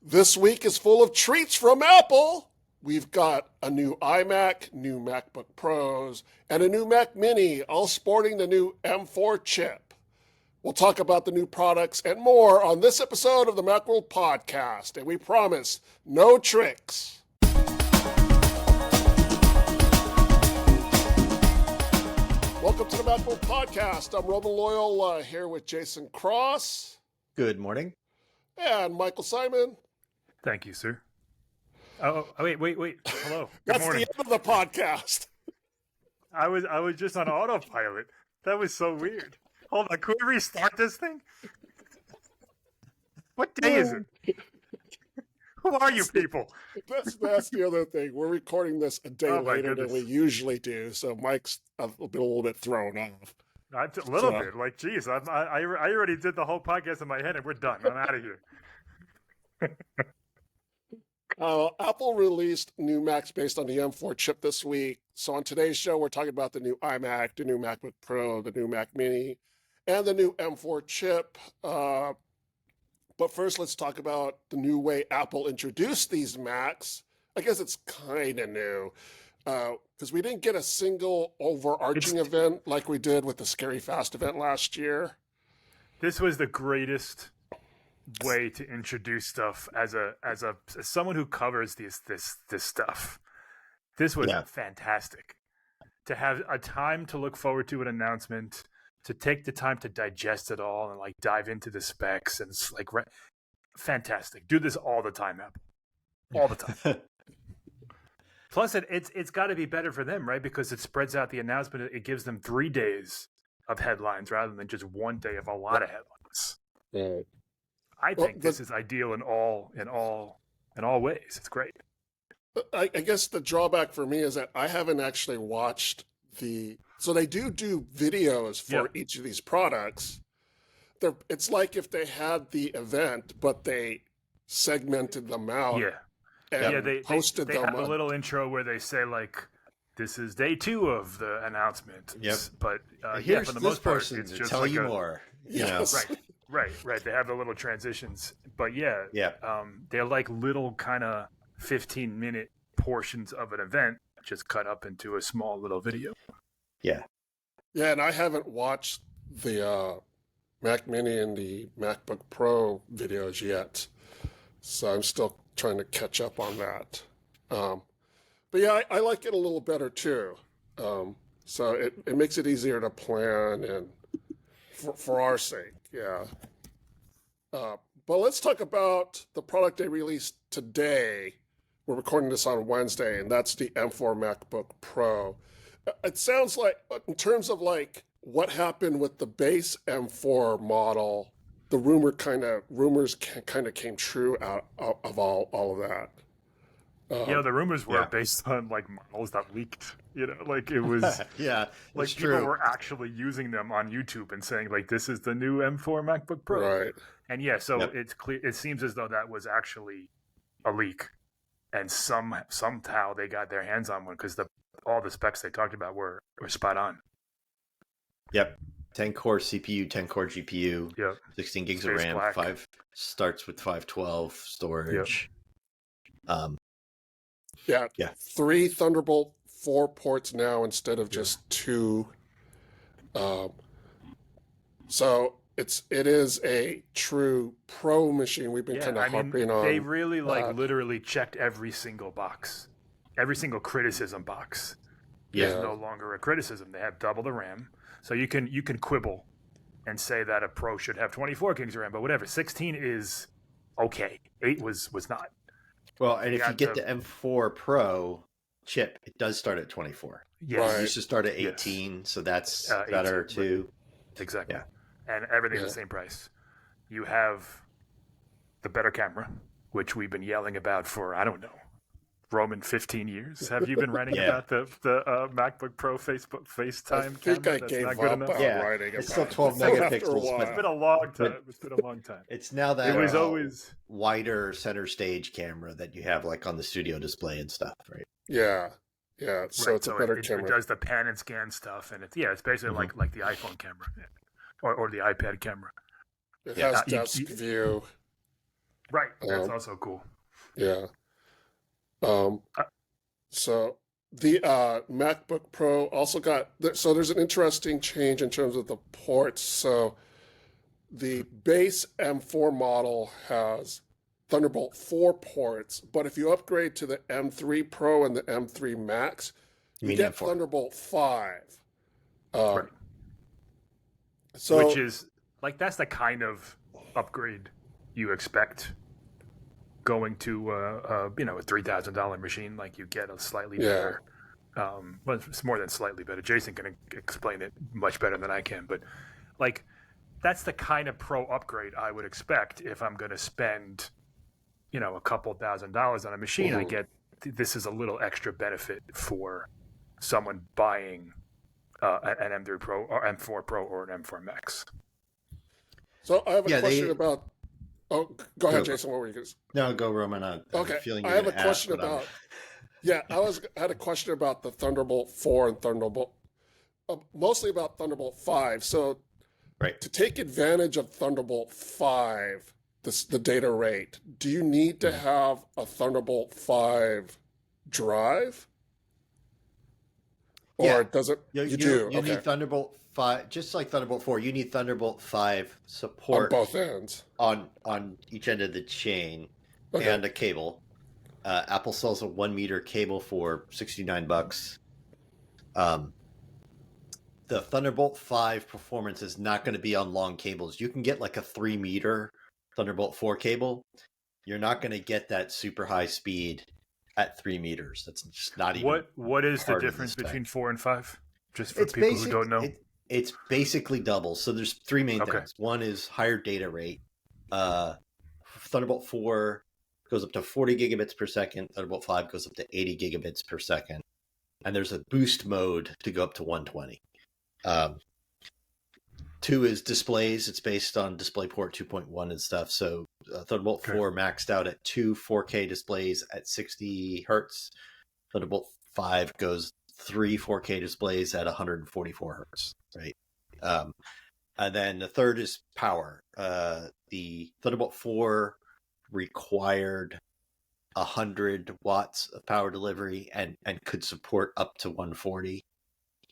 This week is full of treats from Apple. We've got a new iMac, new MacBook Pros, and a new Mac Mini, all sporting the new M4 chip. We'll talk about the new products and more on this episode of the Macworld Podcast, and we promise no tricks. Welcome to the Macworld Podcast. I'm Roman Loyal here with Jason Cross. Good morning. And Michael Simon. Thank you, sir. Oh, wait. Hello. That's the end of the podcast. I was just on autopilot. That was so weird. Hold on, could we restart this thing? What day is it? Who are you people? That's the other thing. We're recording this a day later than we usually do, so Mike's a little bit thrown off. A little bit. Like, geez, I already did the whole podcast in my head, and we're done. I'm out of here. Apple released new Macs based on the M4 chip this week. So on today's show, we're talking about the new iMac, the new MacBook Pro, the new Mac Mini, and the new M4 chip. But first, let's talk about the new way Apple introduced these Macs. I guess it's kind of new because we didn't get a single overarching event like we did with the Scary Fast event last year. This was the greatest way to introduce stuff as someone who covers this stuff. This was fantastic. To have a time to look forward to an announcement, to take the time to digest it all and like dive into the specs, and it's like fantastic. Do this all the time, Apple. All the time. Plus, it's got to be better for them, right? Because it spreads out the announcement. It gives them 3 days of headlines rather than just 1 day of a lot of headlines. Yeah. I think this is ideal in all ways. It's great. I guess the drawback for me is that I haven't actually watched so they do videos for each of these products. It's like if they had the event, but they segmented them out. They posted them. They have a little intro where they say like, "This is day 2 of the announcement." Yep. But here's for the this most part, person it's to just tell like you more. Yes. Right. They have the little transitions, but they're like little kind of 15-minute portions of an event, just cut up into a small little video. Yeah, and I haven't watched the Mac Mini and the MacBook Pro videos yet, so I'm still trying to catch up on that. But yeah, I like it a little better too. So it makes it easier to plan and for our sake, yeah. But let's talk about the product they released today. We're recording this on Wednesday, and that's the M4 MacBook Pro. It sounds like, in terms of like what happened with the base M4 model, the rumors kind of came true out of all of that. The rumors were based on like models that leaked. Like it was like people were actually using them on YouTube and saying like, "This is the new M4 MacBook Pro." Right. And it's clear. It seems as though that was actually a leak, and somehow they got their hands on one because all the specs they talked about were spot on. Yep. 10-core CPU, 10-core GPU, 16 gigs of RAM, black. Starts with 512 storage. Yep. 3 Thunderbolt 4 ports now instead of just 2. So it is a true pro machine. We've been kind of harping on. They really literally checked every single box, every single criticism box. It's no longer a criticism. They have double the RAM, so you can quibble and say that a Pro should have 24 gigs of RAM, but whatever. 16 is okay. 8 was not. Well, and if you get the M4 Pro chip, it does start at 24. Yes. It used to start at 18, so that's better 18, too. Exactly. Yeah. And everything's the same price. You have the better camera, which we've been yelling about for, I don't know, Roman, 15 years. Have you been writing about the MacBook Pro FaceTime I think camera? I That's gave not good up enough? writing it's about still 12 megapixels. It's been a long time. It's now that it was always wider center stage camera that you have like on the studio display and stuff, right? Yeah. So it's a better camera. It does the pan and scan stuff, and it's basically like the iPhone camera or the iPad camera. It has desk view. Right. That's also cool. Yeah. So the MacBook Pro also got, so there's an interesting change in terms of the ports. So the base M4 model has Thunderbolt 4 ports, but if you upgrade to the M3 Pro and the M3 Max, you get M4. Thunderbolt 5. Right. So, which is like, that's the kind of upgrade you expect going to a $3,000 machine. Like, you get a slightly better, well, it's more than slightly better. Jason can explain it much better than I can, but like, that's the kind of pro upgrade I would expect if I'm going to spend, a couple $1,000s on a machine. I get this is a little extra benefit for someone buying an M3 Pro or M4 Pro or an M4 Max. So I have a question about. Oh, go ahead, Jason. What were you going to say? No, go, Roman. Okay. I have a question about. Yeah, I had a question about the Thunderbolt 4 and Thunderbolt, mostly about Thunderbolt 5. So, to take advantage of Thunderbolt 5, the data rate, do you need to have a Thunderbolt 5 drive? Or does it? You do. You need Thunderbolt 5, just like Thunderbolt 4. You need Thunderbolt 5 support on both ends, on each end of the chain, and a cable. Apple sells a 1 meter cable for $69. The Thunderbolt 5 performance is not going to be on long cables. You can get like a 3 meter Thunderbolt 4 cable. You're not going to get that super high speed at 3 meters. That's just not even. What is the difference between 4 and 5? Just for people who don't know. It's basically double. So there's three main things. One is higher data rate. Thunderbolt 4 goes up to 40 gigabits per second. Thunderbolt 5 goes up to 80 gigabits per second. And there's a boost mode to go up to 120. 2 is displays. It's based on DisplayPort 2.1 and stuff. So Thunderbolt 4 maxed out at 2 4K displays at 60 hertz. Thunderbolt 5 goes 3 4K displays at 144 hertz. Right. And then the third is power. The Thunderbolt 4 required 100 watts of power delivery and could support up to 140.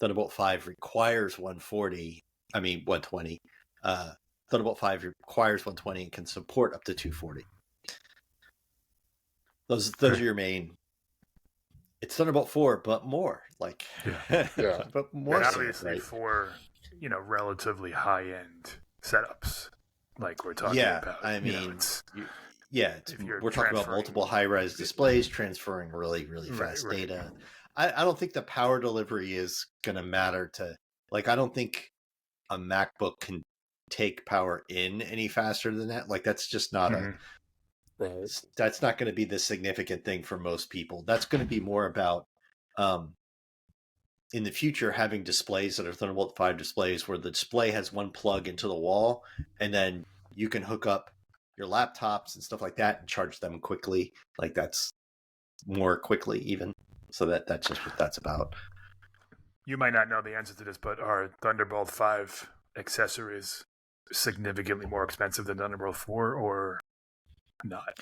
Thunderbolt 5 requires 120. Thunderbolt 5 requires 120 and can support up to 240. Those are your main. It's Thunderbolt 4, but more but more. And obviously, for relatively high end setups, like we're talking about. I mean, we're talking about multiple high-res displays transferring really, really fast data. I don't think the power delivery is going to matter to, I don't think a MacBook can take power in any faster than that. That's just not that's not going to be the significant thing for most people. That's going to be more about, in the future, having displays that are Thunderbolt 5 displays where the display has one plug into the wall, and then you can hook up your laptops and stuff like that and charge them quickly. That's more quickly even. So that's just what that's about. You might not know the answer to this, but are Thunderbolt 5 accessories significantly more expensive than Thunderbolt 4 or not?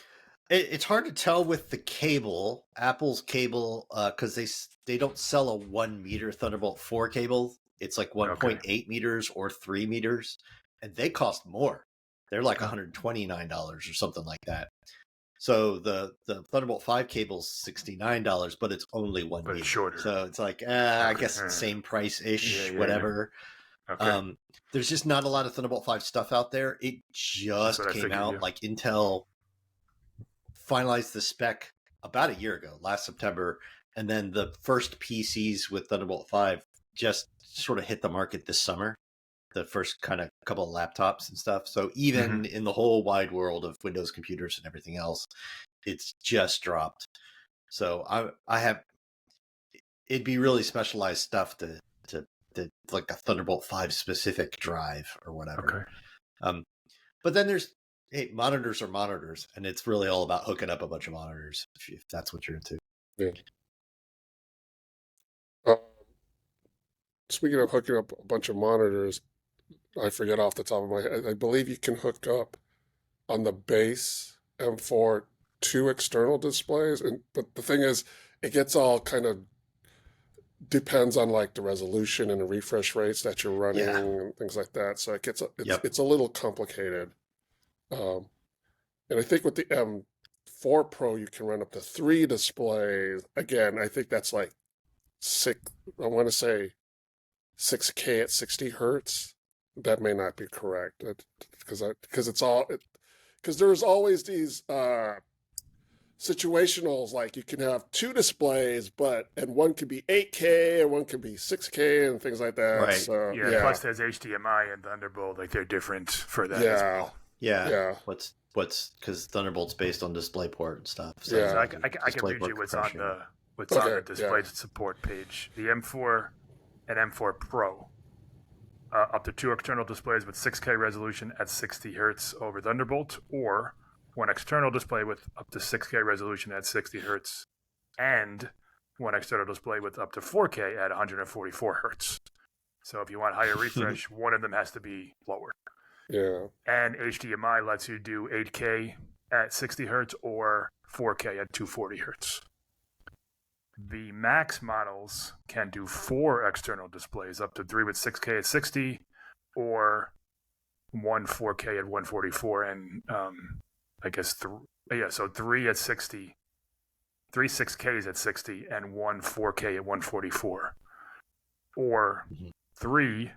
It's hard to tell with the cable, Apple's cable, because they don't sell a 1 meter Thunderbolt 4 cable. It's like 1.8 meters or 3 meters, and they cost more. They're like $129 or something like that. So the Thunderbolt 5 cable's $69, but it's only 1 meter. Shorter. So it's I guess the same price-ish, whatever. Yeah. Okay. There's just not a lot of Thunderbolt 5 stuff out there. It just came out. Intel finalized the spec about a year ago, last September, and then the first PCs with Thunderbolt 5 just sort of hit the market this summer. The first kind of couple of laptops and stuff. So even in the whole wide world of Windows computers and everything else, it's just dropped. So I have, it'd be really specialized stuff to like a Thunderbolt 5 specific drive or whatever. Okay. But then there's, monitors are monitors, and it's really all about hooking up a bunch of monitors if that's what you're into. Yeah. Speaking of hooking up a bunch of monitors, I forget off the top of my head, I believe you can hook up on the base M4 two external displays, but the thing is, it gets all kind of depends on like the resolution and the refresh rates that you're running and things like that. So it's a little complicated. And I think with the M4 Pro, you can run up to 3 displays. Again, I think that's like I want to say 6K at 60 hertz. That may not be correct because there's always these situationals, like you can have 2 displays, and one could be 8K and one could be 6K and things like that. Right. So, Plus there's HDMI and Thunderbolt, like they're different for that as well. Yeah. What's because Thunderbolt's based on DisplayPort and stuff. So I can read you what's on the display support page. The M4 and M4 Pro, up to 2 external displays with 6K resolution at 60 hertz over Thunderbolt, or 1 external display with up to 6K resolution at 60 hertz, and 1 external display with up to 4K at 144 hertz. So if you want higher refresh, one of them has to be lower. Yeah. And HDMI lets you do 8K at 60 hertz or 4K at 240 hertz. The Max models can do 4 external displays, up to 3 with 6K at 60, or 1 4K at 144, and so 3 at 60, 3 6Ks at 60, and 1 4K at 144, or 3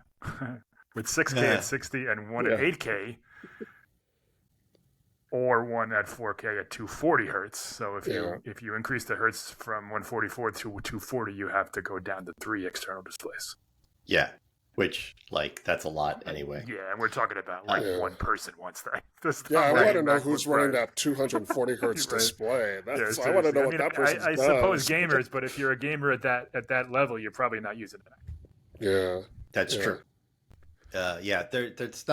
with 6K at 60 and 1 at 8K, or 1 at 4K at 240 hertz. So if you increase the hertz from 144 to 240, you have to go down to 3 external displays. Yeah, which that's a lot anyway. Yeah, and we're talking about one person wants that. I want to know who's running that 240 hertz display. I want to know what that person does. I suppose gamers, but if you're a gamer at that level, you're probably not using that. Yeah, that's true. That's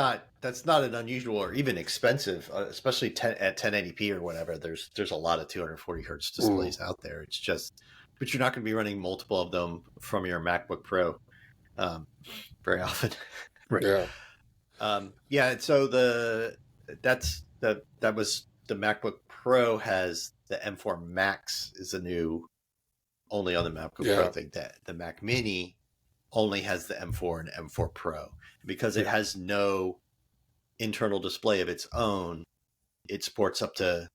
not an unusual or even expensive, especially at 1080p or whatever. There's a lot of 240 hertz displays out there. It's just, but you're not going to be running multiple of them from your MacBook Pro very often. Right. Yeah. So that was the MacBook Pro has the M4 Max is a new only on the MacBook Pro thing. That the Mac Mini only has the M4 and M4 Pro. Because it has no internal display of its own, it supports up to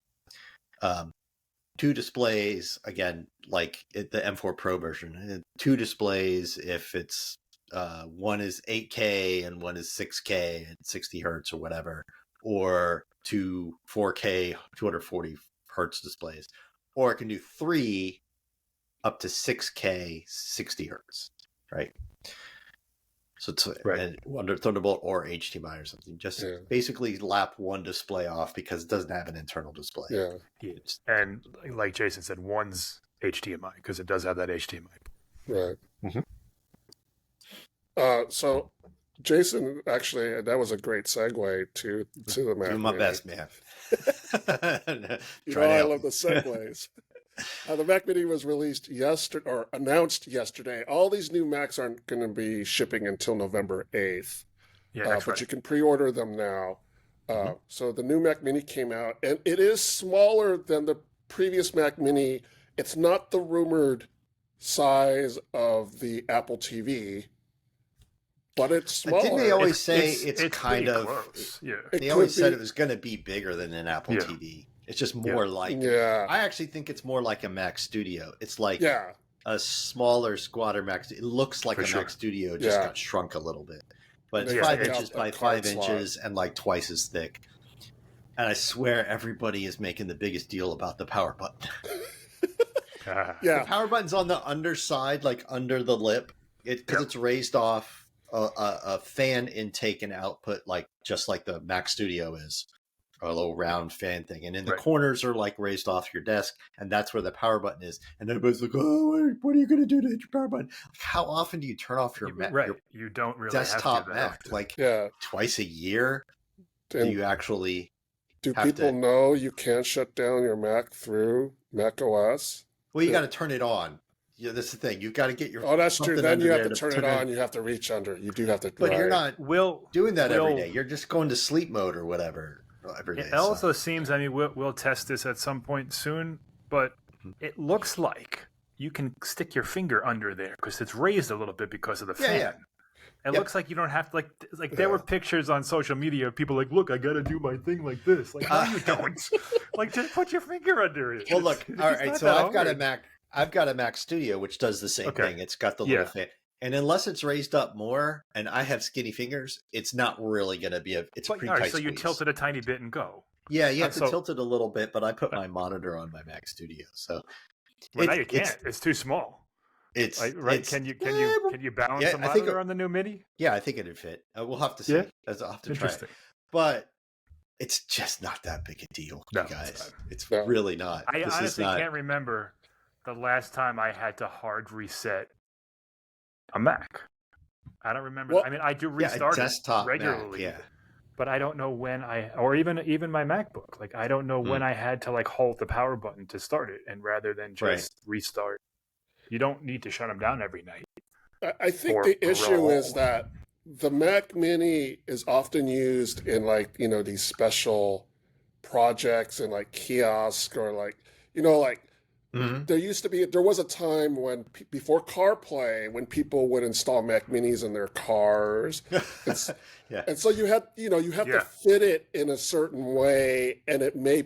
2 displays, again, like the M4 Pro version. 2 displays if it's one is 8K and one is 6K at 60 hertz or whatever, or 2 4K 240 hertz displays. Or it can do 3 up to 6K 60 hertz, right? So it's under Thunderbolt or HDMI or something. Just basically lap 1 display off because it doesn't have an internal display. Yeah. And like Jason said, one's HDMI because it does have that HDMI. Right. So, Jason, actually, that was a great segue to the Mac. Do my best, man. I love the segues. The Mac Mini was released announced yesterday. All these new Macs aren't going to be shipping until November 8th. But you can pre-order them now. So the new Mac Mini came out, and it is smaller than the previous Mac Mini. It's not the rumored size of the Apple TV, but it's smaller. Didn't they always say it's kind of close? Yeah. They always said it was going to be bigger than an Apple TV. It's just more I actually think it's more like a Mac Studio. It's like a smaller, squatter Mac. It looks like Mac Studio, just got shrunk a little bit. But it's 5 inches by 5 inches and like twice as thick. And I swear everybody is making the biggest deal about the power button. The power button's on the underside, like under the lip, because it's raised off a fan intake and output, just like the Mac Studio is. A little round fan thing, and in the corners are like raised off your desk, and that's where the power button is. And everybody's like, "Oh, what are you going to do to hit your power button?" How often do you turn off your Mac? Your you don't really desktop have to Mac, twice a year. And do you actually? Do people know you can't shut down your Mac through Mac OS? Well, you got to turn it on. Yeah, that's the thing. You've got to get your. Oh, that's true. Then you have to turn it on. You have to reach under. You do have to. But you're not doing that every day. You're just going to sleep mode or whatever. every day. It also seems, I mean, we'll test this at some point soon, but it looks like you can stick your finger under there because it's raised a little bit because of the fan. Yeah. It looks like you don't have to, like there were pictures on social media of people like, look, I got to do my thing like this. Like, no, you don't. Like, just put your finger under it. Well, look, all right, so I've got a Mac Studio, which does the same thing. It's got the little fan. And unless it's raised up more, and I have skinny fingers, it's not really going to be it's pretty tight so you squeeze. tilt it a tiny bit and go. Yeah, you have to tilt it a little bit, but I put my monitor on my Mac Studio, so. Well, now you can't. It's too small. It's right. Can you balance the monitor on the new Mini? Yeah, I think it'd fit. We'll have to see. Yeah? I'll have to try it. But it's just not that big a deal, you guys. It's really not. I honestly can't remember the last time I had to hard reset a Mac. I don't remember. Well, I mean, I do restart it regularly. Mac, but I don't know when or even my MacBook. Like, I don't know when I had to hold the power button to start it, and rather than just restart. You don't need to shut them down every night. I think the issue is that the Mac Mini is often used in these special projects and kiosk or there was a time when before CarPlay when people would install Mac Minis in their cars. And so you have to fit it in a certain way, and it may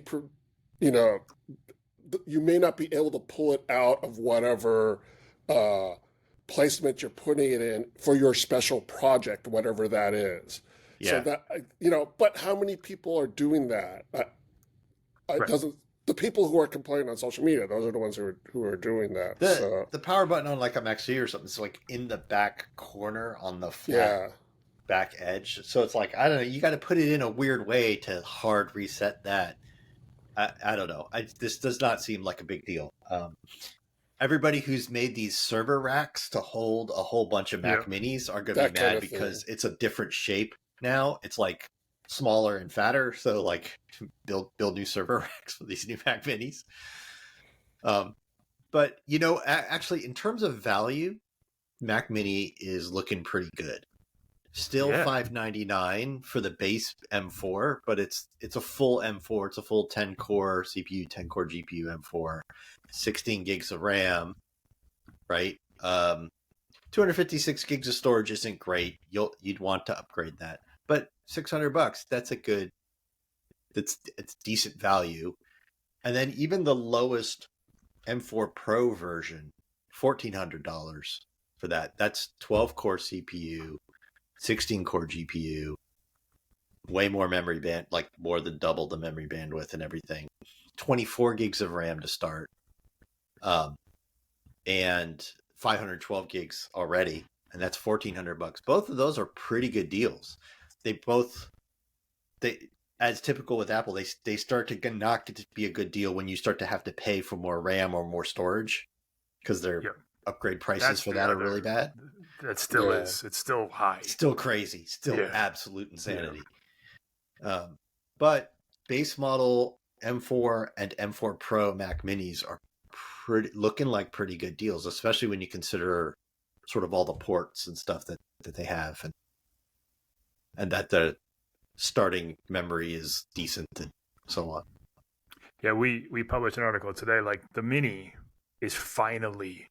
you may not be able to pull it out of whatever placement you're putting it in for your special project, whatever that is. So that but how many people are doing that? The people who are complaining on social media, those are the ones who are doing that. The power button on a Mac Studio or something is in the back corner on the flat back edge. So it's I don't know. You got to put it in a weird way to hard reset that. I don't know. This does not seem like a big deal. Everybody who's made these server racks to hold a whole bunch of Mac Minis are going to be mad because it's a different shape now. It's smaller and fatter. So build new server racks for these new Mac Minis. But actually, in terms of value, Mac Mini is looking pretty good. Still $599 for the base M4, but it's a full M4. It's a full 10-core CPU, 10-core GPU M4, 16 gigs of RAM, right? 256 gigs of storage isn't great. You'd want to upgrade that, but $600, it's decent value. And then even the lowest M4 Pro version, $1,400 for that. That's 12-core CPU. 16-core GPU, way more memory band, more than double the memory bandwidth and everything. 24 gigs of RAM to start, and 512 gigs already, and that's $1,400. Both of those are pretty good deals. They as typical with Apple, they start to not get to be a good deal when you start to have to pay for more RAM or more storage because their upgrade prices for that are really bad. That still is. It's still high. Still crazy. Still absolute insanity. But base model M4 and M4 Pro Mac Minis are looking like pretty good deals, especially when you consider sort of all the ports and stuff that they have, and that the starting memory is decent and so on. Yeah, we published an article today. The Mini is finally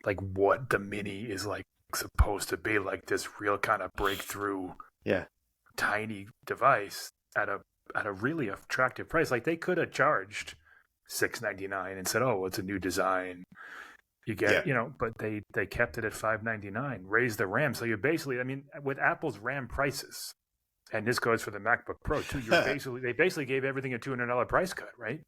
what the Mini is supposed to be, this real kind of breakthrough tiny device at a really attractive price. They could have charged $699 and said, oh, it's a new design, you get but they kept it at $599, raised the RAM. So you're basically, I mean, with Apple's RAM prices, and this goes for the MacBook Pro too, they basically gave everything a $200 price cut, right?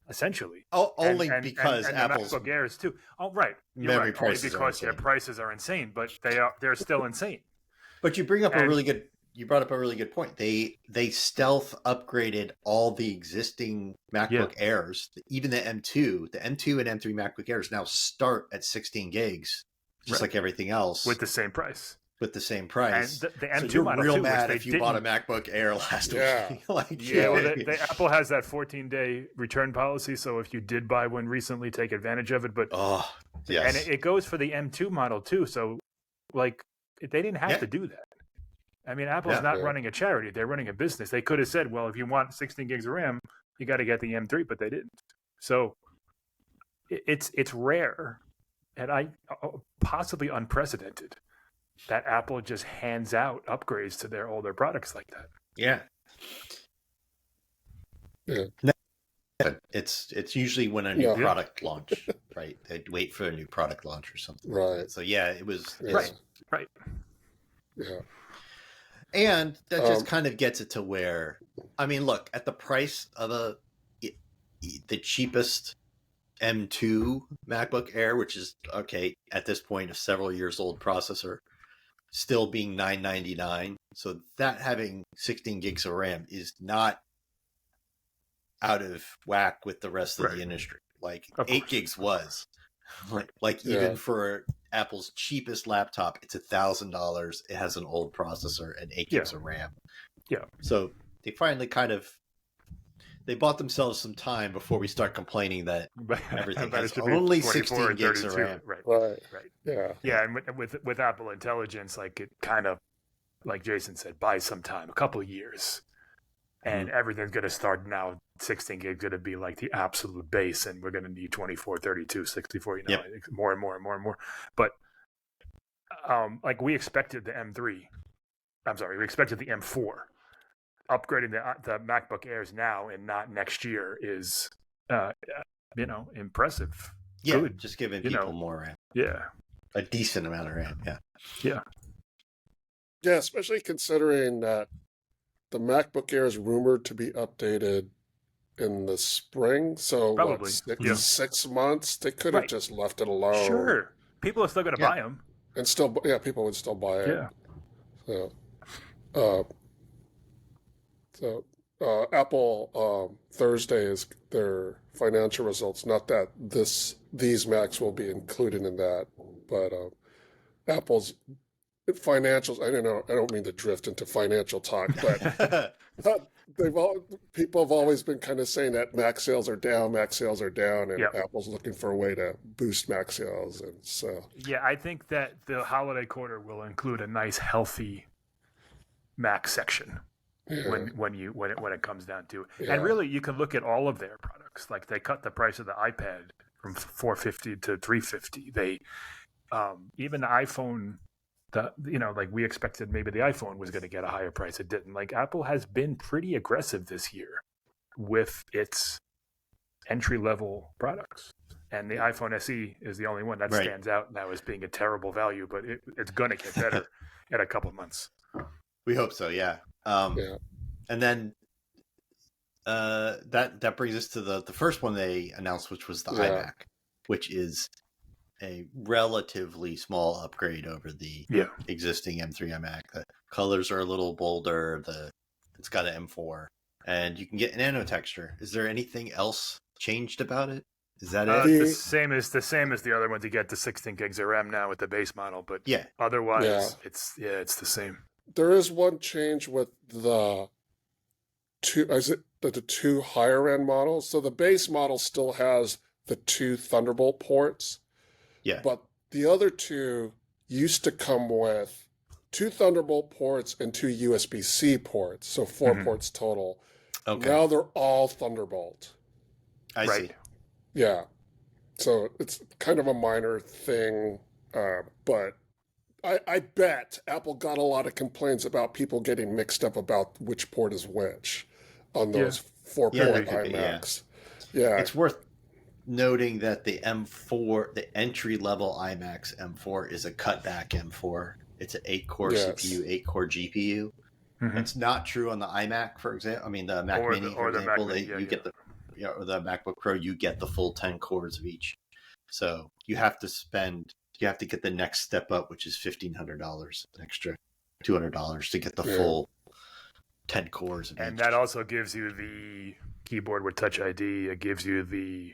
Essentially. Only because and Apple's the MacBook Airs too. Oh, right. Memory prices because their prices are insane, but they're still insane. But you brought up a really good point. They stealth upgraded all the existing MacBook Airs, even the M2 and M3 MacBook Airs now start at 16 gigs, just like everything else, with the same price. And the M2 so you're model real too, mad if you bought a MacBook Air last week. Apple has that 14-day return policy, so if you did buy one recently, take advantage of it. But and it goes for the M2 model too. So they didn't have to do that. I mean, Apple's not running a charity; they're running a business. They could have said, "Well, if you want 16 gigs of RAM, you got to get the M3," but they didn't. So it's rare, and possibly unprecedented, that Apple just hands out upgrades to their older products like that. Yeah. It's usually when a new product launch, right? They'd wait for a new product launch or something. Right. So it was right. Yeah. And that just kind of gets it to where, I mean, look, at the price of the cheapest M2 MacBook Air, which is at this point a several years old processor, still being $999. So that having 16 gigs of RAM is not out of whack with the rest of the industry. Like 8 gigs was like even for Apple's cheapest laptop, it's $1,000. It has an old processor and 8 gigs of RAM. Yeah. So they finally they bought themselves some time before we start complaining that everything has only 16 gigs of RAM. Right. Yeah. Yeah, and with Apple Intelligence, like it kind of, like Jason said, buy some time, a couple of years, and everything's going to start now. 16 gigs going to be like the absolute base, and we're going to need 24, 32, 64, more and more and more and more. But like we expected the M3, we expected the M4. Upgrading the MacBook Airs now and not next year is, impressive. Yeah, good. Just giving people more RAM. Yeah, a decent amount of RAM. Yeah. Especially considering that the MacBook Air is rumored to be updated in the spring. So probably 6 months. They could have just left it alone. Sure, people are still going to buy them, and still, people would still buy it. Yeah. So, Apple Thursday is their financial results. Not that these Macs will be included in that, but Apple's financials. I don't know. I don't mean to drift into financial talk, but people have always been kind of saying that Mac sales are down, and Apple's looking for a way to boost Mac sales, and so. Yeah, I think that the holiday quarter will include a nice, healthy Mac section. When it comes down to it. And really you can look at all of their products. Like they cut the price of the iPad from $450 to $350. They even the iPhone, like we expected maybe the iPhone was going to get a higher price. It didn't. Like Apple has been pretty aggressive this year with its entry level products. And the iPhone SE is the only one that stands out now as being a terrible value, but it's going to get better in a couple of months. We hope so, yeah. And then that brings us to the first one they announced, which was the iMac, which is a relatively small upgrade over the existing M3 iMac. The colors are a little bolder. It's got an M4, and you can get Nano-texture. Is there anything else changed about it? Is that it? The same as the other one to get the 16 gigs of RAM now with the base model, but otherwise it's the same. There is one change with the two higher end models. So the base model still has the 2 Thunderbolt ports. Yeah. But the other 2 used to come with 2 Thunderbolt ports and 2 USB-C ports. So 4 ports total. Okay. Now they're all Thunderbolt. I see. Yeah. So it's kind of a minor thing, but I bet Apple got a lot of complaints about people getting mixed up about which port is which on those 4-port iMacs. Yeah. It's worth noting that the M4, the entry-level iMac's M4 is a cutback M4. It's an 8-core CPU, 8-core GPU. Mm-hmm. It's not true on the iMac, for example. I mean, the Mac Mini, for example, get the or the MacBook Pro, you get the full 10 cores of each. So you have to get the next step up, which is $1,500, an extra $200 to get the full 10 cores of and each. That also gives you the keyboard with Touch ID. It gives you the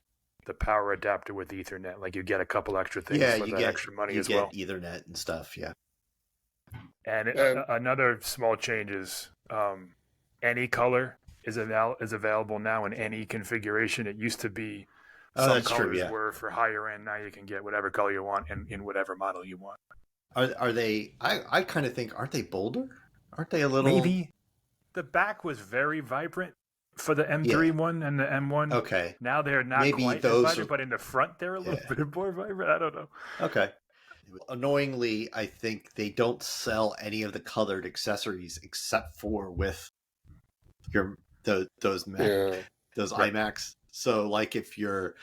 power adapter with Ethernet. Like you get a couple extra things for that extra money as well. You get Ethernet and stuff, And another small change is any color is available now in any configuration. It used to be some colors were for higher end. Now you can get whatever color you want in whatever model you want. Are they? I kind of think, aren't they bolder? Aren't they a little? Maybe the back was very vibrant for the M3 one and the M1. Okay. Now they're not Maybe quite as vibrant, but in the front they're a little bit more vibrant. I don't know. Okay. Annoyingly, I think they don't sell any of the colored accessories except for with those iMacs. So, like, if your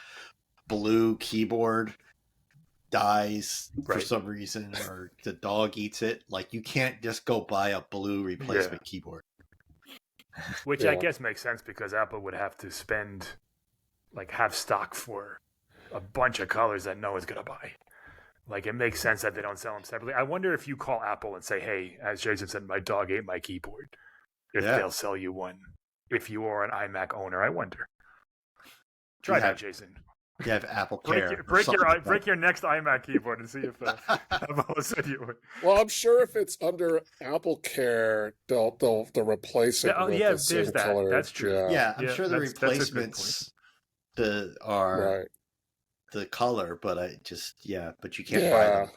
blue keyboard dies for some reason, or the dog eats it, like, you can't just go buy a blue replacement keyboard. Which I guess makes sense because Apple would have to have stock for a bunch of colors that no one's gonna buy. Like, it makes sense that they don't sell them separately. I wonder if you call Apple and say, "Hey, as Jason said, my dog ate my keyboard," if they'll sell you one. If you are an iMac owner, I wonder. Try that, Jason. You have Apple Care. Break your next iMac keyboard and see if Apple will send you one. Well, I'm sure if it's under Apple Care, they'll replace it. With the same color. That's true. Yeah, I'm sure the replacements are the color, but but you can't buy them.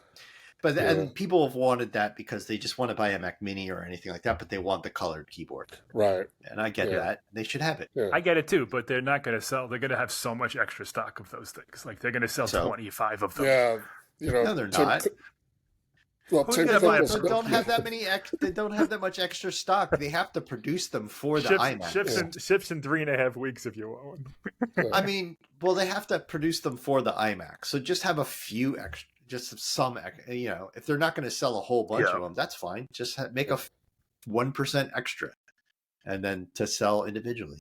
But and people have wanted that because they just want to buy a Mac Mini or anything like that, but they want the colored keyboard. Right. And I get that. They should have it. Yeah. I get it too, but they're not going to sell. They're going to have so much extra stock of those things. Like, they're going to sell 25 of them. Yeah. No, they're not. Well, they don't have that many. They don't have that much extra stock. They have to produce them for the iMac. Ships in 3.5 weeks if you want one. I mean, well, they have to produce them for the iMac. So just have a few extra. Just some, if they're not going to sell a whole bunch of them, that's fine. Just make a 1% extra, and then to sell individually.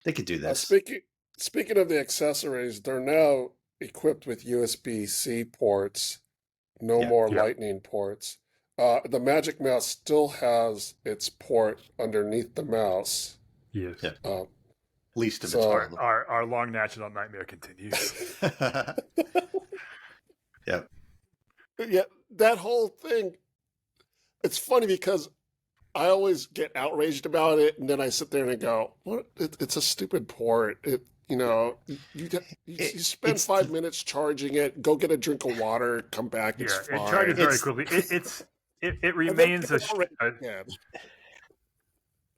They could do that. Speaking of the accessories, they're now equipped with USB-C ports. No more Lightning ports. The Magic Mouse still has its port underneath the mouse. Yes. Least of its part. Our long national nightmare continues. Yeah, that whole thing, it's funny because I always get outraged about it, and then I sit there and I go, "What? It's a stupid port. You spend 5 minutes charging it, go get a drink of water, come back, it's fine." It charges very quickly. It remains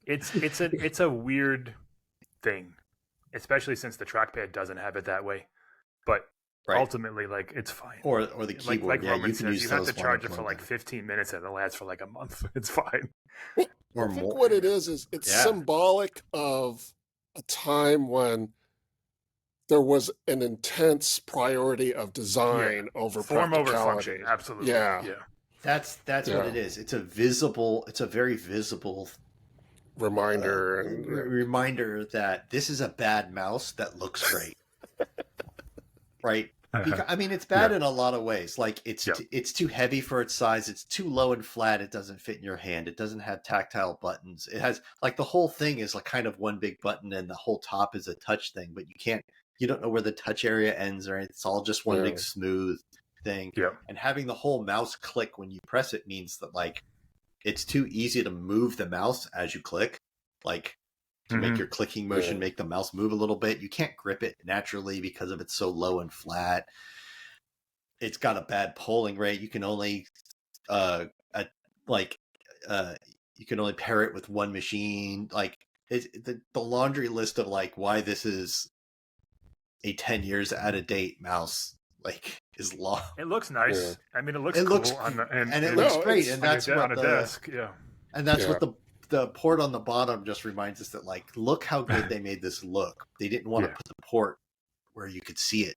it's a weird thing, especially since the trackpad doesn't have it that way. But ultimately, it's fine. Or the keyboard. Like Roman says, you have to charge it for 15 minutes and it lasts for a month. It's fine. Or I think what it is it's symbolic of a time when there was an intense priority of design over form over practicality. function. Absolutely. Yeah. That's what it is. It's a very visible reminder reminder that this is a bad mouse that looks great. Right? I mean, it's bad in a lot of ways. Like, it's too heavy for its size. It's too low and flat. It doesn't fit in your hand. It doesn't have tactile buttons. It has, the whole thing is kind of one big button, and the whole top is a touch thing. But you don't know where the touch area ends, or anything. It's all just one big smooth thing. Yeah. And having the whole mouse click when you press it means that it's too easy to move the mouse as you click. To make your clicking motion, make the mouse move a little bit. You can't grip it naturally because of it's so low and flat. It's got a bad polling rate. You can only you can only pair it with one machine. The laundry list of why this is a 10 years out of date mouse is long. It looks nice. I mean, it looks cool and it looks great. And that's what on a desk. And that's what the port on the bottom just reminds us that look how good they made this look. They didn't want to put the port where you could see it.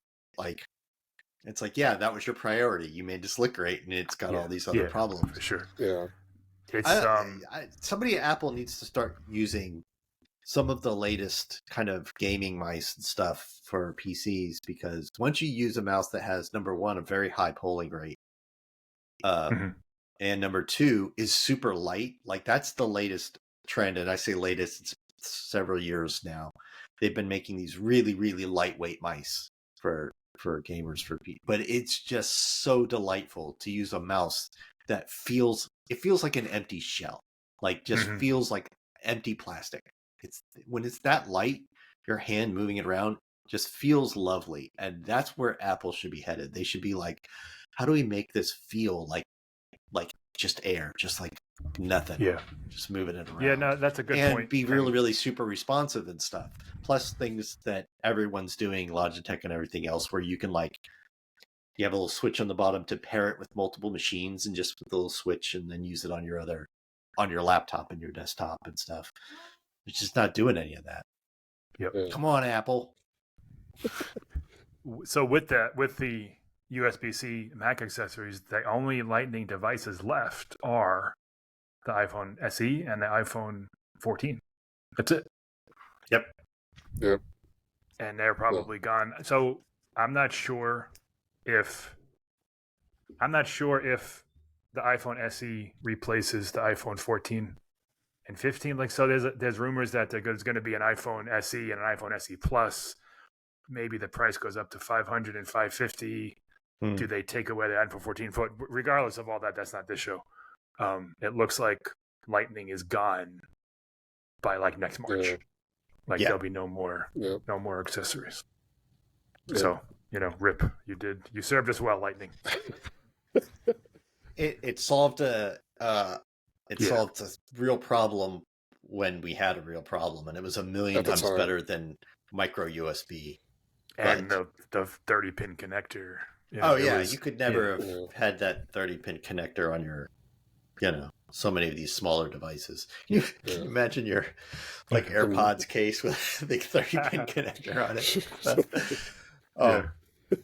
It's that was your priority. You made this look great, and it's got all these other problems. For sure. Yeah. It's somebody at Apple needs to start using some of the latest kind of gaming mice and stuff for PCs, because once you use a mouse that has, number one, a very high polling rate, and number two is super light. That's the latest trend. And I say latest, it's several years now. They've been making these really, really lightweight mice for gamers, but it's just so delightful to use a mouse that feels like an empty shell. Feels like empty plastic. When it's that light, your hand moving it around just feels lovely. And that's where Apple should be headed. They should be how do we make this feel like just air, just like nothing. Yeah. Just moving it around. Yeah, no, that's a good and point. And be really, really super responsive and stuff. Plus things that everyone's doing, Logitech and everything else, where you can like, you have a little switch on the bottom to pair it with multiple machines and just with the little switch and then use it on your laptop and your desktop and stuff. It's just not doing any of that. Yep. Yeah. Come on, Apple. So with the USB-C Mac accessories, the only Lightning devices left are the iPhone SE and the iPhone 14. That's it. Yep. And they're probably gone. So I'm not sure if the iPhone SE replaces the iPhone 14 and 15. Like, so there's rumors that there's going to be an iPhone SE and an iPhone SE Plus. Maybe the price goes up to $500 and $550. Do they take away the iPhone 14? Regardless of all that, that's not this show. It looks like Lightning is gone by like next March. Yeah. Like there'll be no more accessories. Yeah. So, rip. You served us well, Lightning. It solved solved a real problem when we had a real problem, and it was a million times better than micro USB. And the 30-pin connector. You could never have had that 30-pin connector on your, so many of these smaller devices. You can imagine your like AirPods case with a big 30-pin connector on it.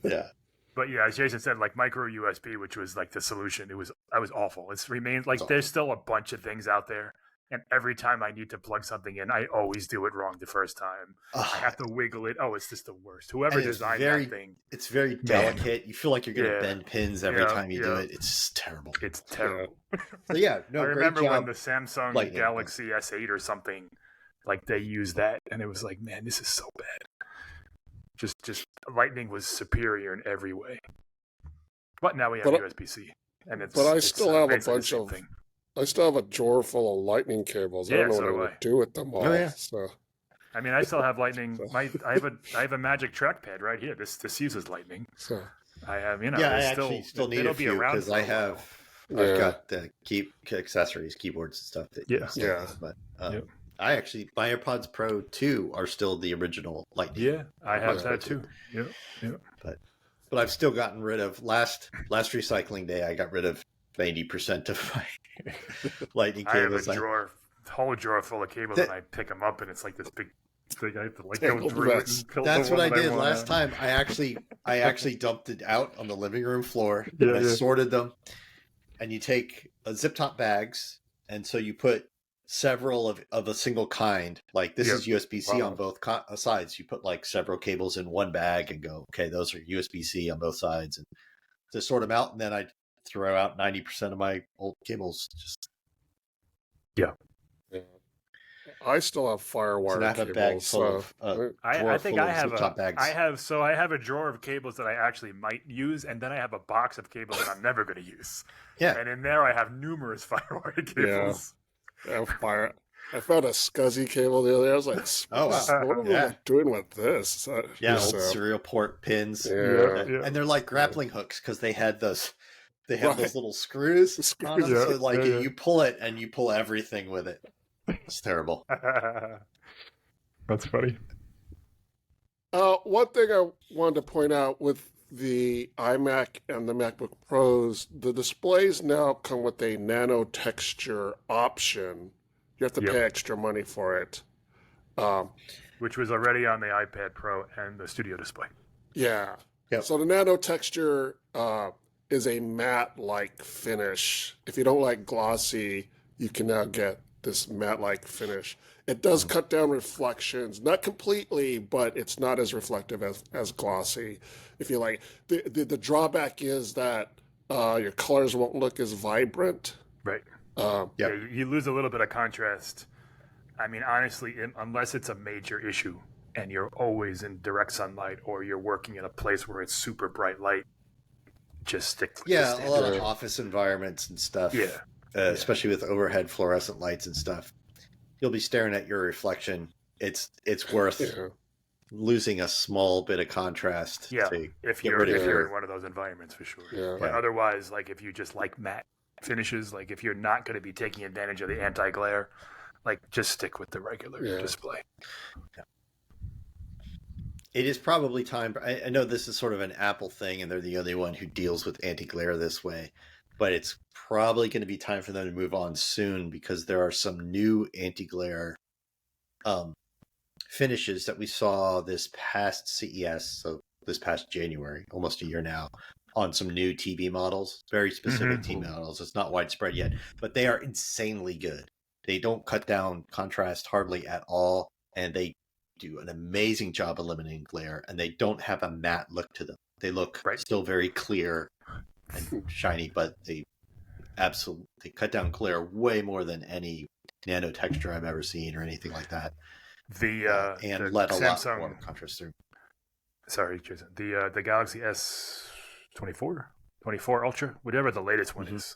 Yeah. But yeah, as Jason said, like micro USB, which was like the solution, I was awful. It's remained like there's still a bunch of things out there. And every time I need to plug something in, I always do it wrong the first time. I have to wiggle it. Oh, it's just the worst. Whoever designed that thing. It's very delicate. You feel like you're going to bend pins every time you do it. It's just terrible. It's terrible. So I remember when the Samsung Galaxy S8 or something, like they used that. And it was like, man, this is so bad. Just Lightning was superior in every way. But now we have USB-C. I still have a bunch of... I still have a drawer full of Lightning cables. I don't know what I would do with them all. Oh, yeah. So, I mean, I still have Lightning. I have a Magic Trackpad right here. This uses Lightning. So I have, I actually still need a few because I've got the accessories, keyboards and stuff that But I actually, my AirPods Pro 2 are still the original Lightning. Yeah, I have that too. Yeah. But I've still gotten rid of last recycling day. I got rid of 90% of my Lightning cables. I have a whole drawer full of cables, and I pick them up, and it's like this big thing. I have to like go through it. That's what I did last time. I actually dumped it out on the living room floor. I sorted them, and you take zip top bags, and so you put several of a single kind. Like this is USB-C on both sides. You put like several cables in one bag and go, okay, those are USB-C on both sides, and to sort them out, and then I throw out 90% of my old cables. I still have FireWire cables. I think I have a drawer of cables that I actually might use, and then I have a box of cables that I'm never going to use. Yeah, and in there I have numerous FireWire cables. I found a SCSI cable the other day. I was like, what am I doing with this? Old serial port pins. And they're like grappling hooks because they had those. They have those little screws on them, so you pull it and you pull everything with it. It's terrible. That's funny. One thing I wanted to point out with the iMac and the MacBook Pros, the displays now come with a Nano-texture option. You have to pay extra money for it. Which was already on the iPad Pro and the Studio Display. Yeah. Yep. So the Nano-texture is a matte-like finish. If you don't like glossy, you can now get this matte-like finish. It does cut down reflections, not completely, but it's not as reflective as glossy. If you like, the drawback is that your colors won't look as vibrant. Right. You lose a little bit of contrast. I mean, honestly, unless it's a major issue and you're always in direct sunlight or you're working in a place where it's super bright light, just stick with a lot of office environments and stuff. Especially with overhead fluorescent lights and stuff. You'll be staring at your reflection. It's worth losing a small bit of contrast. If you're in one of those environments for sure. But otherwise, like if you just like matte finishes. Like if you're not going to be taking advantage of the anti-glare, like just stick with the regular display. Yeah. It is probably time. I know this is sort of an Apple thing, and they're the only one who deals with anti-glare this way, but it's probably going to be time for them to move on soon because there are some new anti-glare finishes that we saw this past CES, so this past January, almost a year now, on some new TV models, very specific TV models. It's not widespread yet, but they are insanely good. They don't cut down contrast hardly at all, and they do an amazing job eliminating glare, and they don't have a matte look to them. They look still very clear and shiny, but they cut down glare way more than any Nano-texture I've ever seen or anything like that. And let a lot more contrast through. Sorry, Jason. The Galaxy S24, 24 Ultra, whatever the latest one is,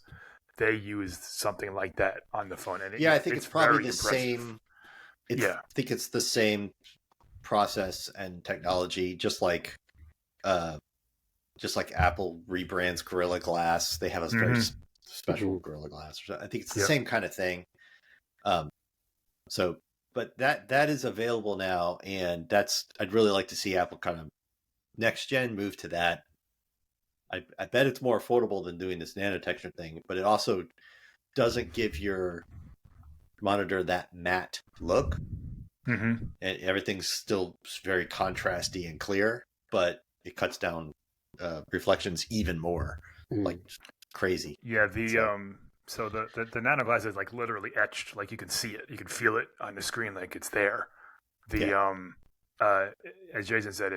they used something like that on the phone. And I think it's probably the same. I think it's the same process and technology, just like Apple rebrands Gorilla Glass. They have a very special Gorilla Glass. I think it's the same kind of thing. But that is available now, and I'd really like to see Apple kind of next gen move to that. I bet it's more affordable than doing this Nano-texture thing, but it also doesn't give your monitor that matte look. And everything's still very contrasty and clear, but it cuts down reflections even more, like crazy. Yeah, so the nano glass is like literally etched, like you can see it, you can feel it on the screen, like it's there. As Jason said,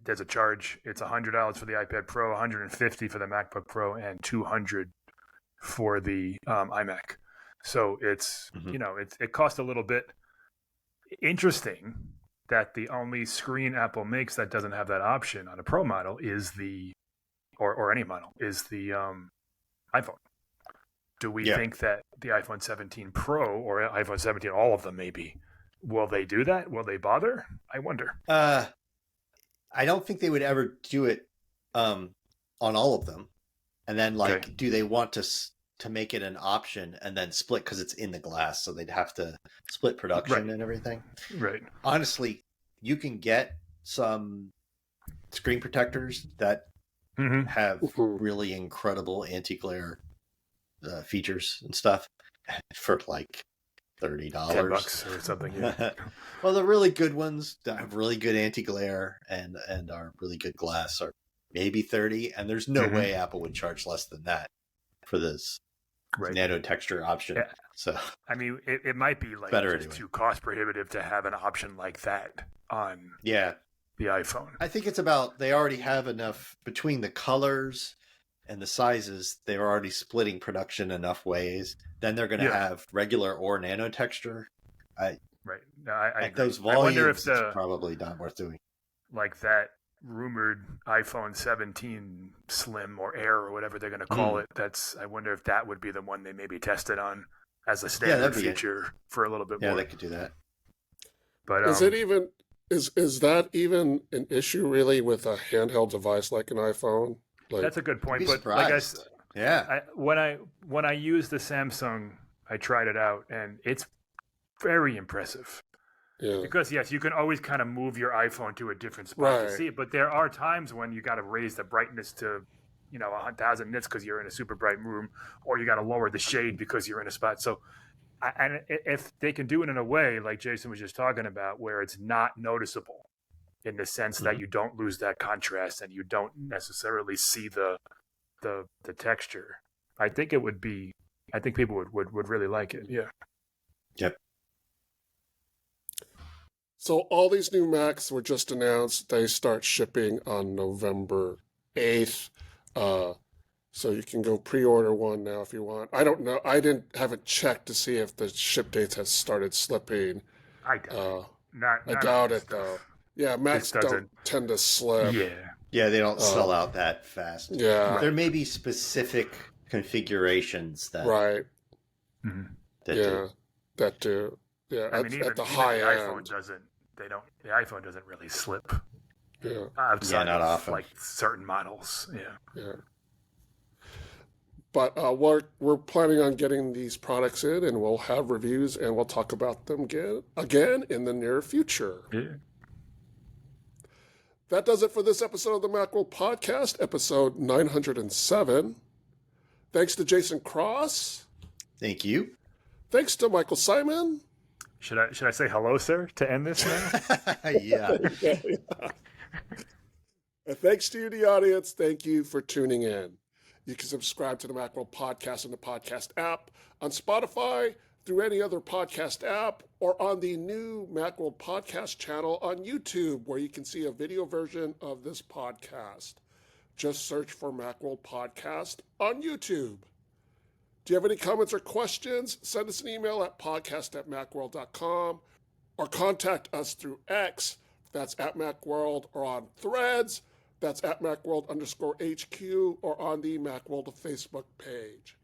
there's a charge. It's $100 for the iPad Pro, $150 for the MacBook Pro, and $200 for the iMac. So it's it costs a little bit. Interesting that the only screen Apple makes that doesn't have that option on a Pro model is or any model is the iPhone. Do we think that the iPhone 17 Pro or iPhone 17, all of them maybe, will they do that? Will they bother? I wonder. I don't think they would ever do it on all of them. And then do they want to make it an option and then split because it's in the glass, so they'd have to split production and everything. Right. Honestly, you can get some screen protectors that have really incredible anti-glare features and stuff for like $30 $10 or something. Yeah. Well, the really good ones that have really good anti-glare and are really good glass are maybe $30, and there's no way Apple would charge less than that for this Nano-texture option. Yeah. So I mean, it might be like too cost prohibitive to have an option like that on the iPhone. I think it's about they already have enough between the colors and the sizes. They're already splitting production enough ways. Then they're going to have regular or Nano-texture. I at those volumes, it's probably not worth doing. Like that rumored iPhone 17 Slim or Air or whatever they're going to call it. I wonder if that would be the one they maybe tested on as a standard feature for a little bit more. Yeah, they could do that. But is that even an issue really with a handheld device like an iPhone? That's a good point. But surprised. When I used the Samsung, I tried it out, and it's very impressive. Yeah. Because yes, you can always kind of move your iPhone to a different spot to see it, but there are times when you got to raise the brightness to, 1,000 nits because you're in a super bright room, or you got to lower the shade because you're in a spot. So, and if they can do it in a way like Jason was just talking about, where it's not noticeable, in the sense that you don't lose that contrast and you don't necessarily see the texture, I think people would really like it. Yeah. Yep. So all these new Macs were just announced. They start shipping on November 8th. So you can go pre-order one now if you want. I don't know. I haven't checked to see if the ship dates have started slipping. I doubt I doubt it though. Yeah, Macs don't tend to slip. Yeah, they don't sell out that fast. Yeah. There may be specific configurations that that do. Yeah, I mean, even the high end. The iPhone doesn't really slip. Yeah. Outside not of often. Like certain models. Yeah. Yeah. But we're planning on getting these products in, and we'll have reviews, and we'll talk about them again in the near future. Yeah. That does it for this episode of the Macworld Podcast, episode 907. Thanks to Jason Cross. Thank you. Thanks to Michael Simon. Should I say hello, sir, to end this now? Yeah. And thanks to you, the audience. Thank you for tuning in. You can subscribe to the Macworld Podcast in the podcast app, on Spotify, through any other podcast app, or on the new Macworld Podcast channel on YouTube, where you can see a video version of this podcast. Just search for Macworld Podcast on YouTube. Do you have any comments or questions? Send us an email at podcast@macworld.com, or contact us through X, that's at Macworld, or on Threads, that's at Macworld_HQ, or on the Macworld Facebook page.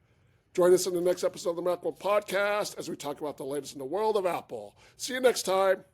Join us in the next episode of the Macworld Podcast as we talk about the latest in the world of Apple. See you next time.